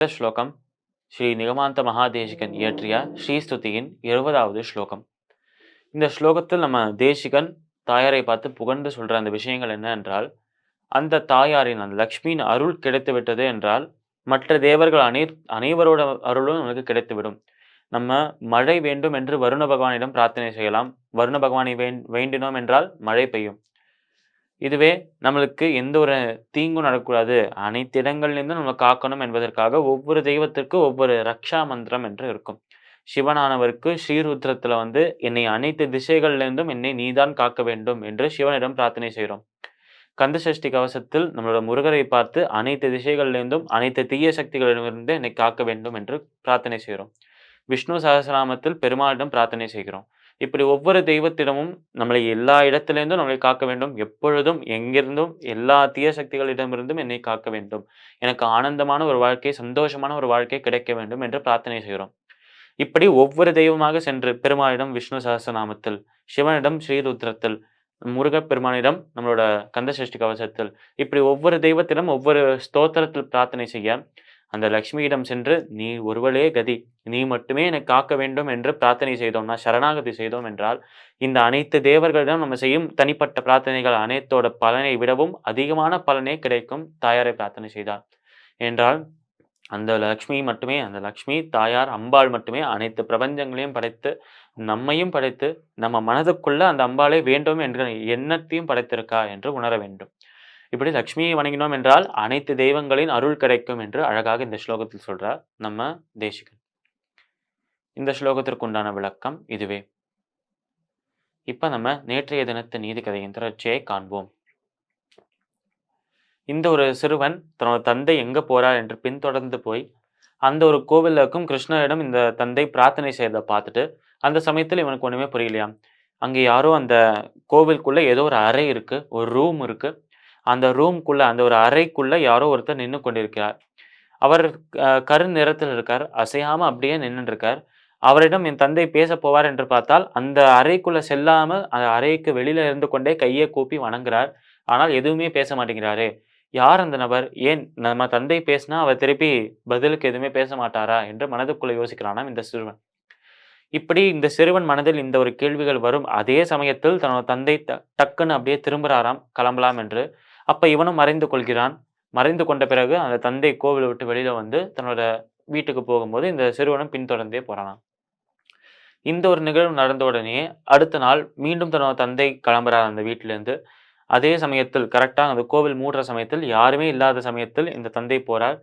இந்த ஸ்லோகம் ஸ்ரீ நிகமாந்த மகாதேசிகன் இயற்றிய ஸ்ரீஸ்துதியின் 20வது ஸ்லோகம். இந்த ஸ்லோகத்தில் நம்ம தேசிகன் தாயாரை பார்த்து புகழ்ந்து சொல்ற அந்த விஷயங்கள் என்ன என்றால், அந்த தாயாரின் அந்த லக்ஷ்மியின் அருள் கிடைத்து விட்டது என்றால், மற்ற தேவர்கள் அனைவரோட அருளும் நமக்கு கிடைத்துவிடும். நம்ம மழை வேண்டும் என்று வருண பகவானிடம் பிரார்த்தனை செய்யலாம். வருண பகவானை வேண்டினோம் என்றால் மழை பெய்யும். இதுவே நம்மளுக்கு எந்த ஒரு தீங்கும் நடக்கக்கூடாது. அனைத்து இடங்கள்லேருந்தும் நம்மள காக்கணும் என்பதற்காக ஒவ்வொரு தெய்வத்திற்கு ஒவ்வொரு ரக்ஷா மந்திரம் என்று இருக்கும். சிவனானவருக்கு ஸ்ரீருத்ரத்தில வந்து என்னை அனைத்து திசைகள்லேருந்தும் என்னை நீதான் காக்க வேண்டும் என்று சிவனிடம் பிரார்த்தனை செய்றோம். கந்தசஷ்டி கவசத்தில் நம்மளோட முருகரை பார்த்து அனைத்து திசைகள்லேருந்தும் அனைத்து தீய சக்திகளிடமிருந்து என்னை காக்க வேண்டும் என்று பிரார்த்தனை செய்றோம். விஷ்ணு சகஸ்ரநாமத்தில் பெருமாளிடம் பிரார்த்தனை செய்கிறோம். இப்படி ஒவ்வொரு தெய்வத்திடமும் நம்மளை எல்லா இடத்திலிருந்தும் நம்மளை காக்க வேண்டும். எப்பொழுதும் எங்கிருந்தும் எல்லா தீய சக்திகளிடமிருந்தும் என்னை காக்க வேண்டும். எனக்கு ஆனந்தமான ஒரு வாழ்க்கை, சந்தோஷமான ஒரு வாழ்க்கை கிடைக்க வேண்டும் என்று பிரார்த்தனை செய்கிறோம். இப்படி ஒவ்வொரு தெய்வமாக சென்று பெருமாளிடம் விஷ்ணு சகஸ்ரநாமத்தில், சிவனிடம் ஸ்ரீருத்ரத்தில், முருகப்பெருமானிடம் நம்மளோட கந்தசஷ்டி கவசத்தில், இப்படி ஒவ்வொரு தெய்வத்திடம் ஒவ்வொரு ஸ்தோத்திரத்தில் பிரார்த்தனை செய்ய, அந்த லக்ஷ்மியிடம் சென்று நீ ஒருவளே கதி, நீ மட்டுமே என்னை காக்க வேண்டும் என்று பிரார்த்தனை செய்தோம்னா, சரணாகதி செய்தோம் என்றால், இந்த அனைத்து தேவர்களிடம் நம்ம செய்யும் தனிப்பட்ட பிரார்த்தனைகள் அனைத்தோட பலனை விடவும் அதிகமான பலனே கிடைக்கும் தாயாரை பிரார்த்தனை செய்தால். என்றால் அந்த லக்ஷ்மி மட்டுமே அந்த லக்ஷ்மி தாயார் அம்பாள் மட்டுமே அனைத்து பிரபஞ்சங்களையும் படைத்து, நம்மையும் படைத்து, நம்ம மனதுக்குள்ள அந்த அம்பாளே வேண்டும் என்கிற எண்ணத்தையும் படைத்திருக்கா என்று உணர வேண்டும். இப்படி லக்ஷ்மியை வணங்கினோம் என்றால் அனைத்து தெய்வங்களின் அருள் கிடைக்கும் என்று அழகாக இந்த ஸ்லோகத்தில் சொல்றார் நம்ம தேசிகன். இந்த ஸ்லோகத்திற்கு உண்டான விளக்கம் இதுவே. இப்ப நம்ம நேற்றைய தினத்து நீதி கதையின் தொடர்ச்சியை காண்போம். இந்த ஒரு சிறுவன் தன்னோட தந்தை எங்க போறார் என்று பின்தொடர்ந்து போய், அந்த ஒரு கோவில்ல இருக்கும் கிருஷ்ணரிடம் இந்த தந்தை பிரார்த்தனை செய்றத பார்த்துட்டு, அந்த சமயத்துல இவனுக்கு ஒண்ணுமே புரியலையாம். அங்க யாரோ அந்த கோவிலுக்குள்ள ஏதோ ஒரு அறை இருக்கு. ஒரு ரூம் இருக்கு. அந்த ரூம்க்குள்ள அந்த ஒரு அறைக்குள்ள யாரோ ஒருத்தர் நின்னு கொண்டிருக்கிறார். அவர் கருநிறத்தில் இருக்கார். அசையாம அப்படியே நின்னுட்டு இருக்கார். அவரிடம் என் தந்தை பேசப் போவார் என்று பார்த்தால், அந்த அறைக்குள்ள செல்லாம, அந்த அறைக்கு வெளியில இருந்து கொண்டே கையை கூப்பி வணங்குறார். ஆனால் எதுவுமே பேச மாட்டேங்கிறாரே. யார் அந்த நபர்? ஏன் நம்ம தந்தை பேசினா அவர் திருப்பி பதிலுக்கு எதுவுமே பேச மாட்டாரா? என்று மனதுக்குள்ள யோசிக்கிறானாம் இந்த சிறுவன். இப்படி இந்த சிறுவன் மனதில் இந்த ஒரு கேள்விகள் வரும். அதே சமயத்தில் தன்னோட தந்தை டக்குன்னு அப்படியே திரும்புறாராம், கிளம்பலாம் என்று. அப்ப இவனும் மறைந்து கொள்கிறான். மறைந்து கொண்ட பிறகு அந்த தந்தை கோவில விட்டு வெளியில வந்து தன்னோட வீட்டுக்கு போகும்போது இந்த சிறுவனும் பின்தொடர்ந்தே போறானாம். இந்த ஒரு நிகழ்வு நடந்த உடனே அடுத்த நாள் மீண்டும் தன்னோட தந்தை கிளம்புறார் அந்த வீட்டிலிருந்து. அதே சமயத்தில் கரெக்ட்டா அந்த கோவில் மூடுற சமயத்தில் யாருமே இல்லாத சமயத்தில் இந்த தந்தை போறார்.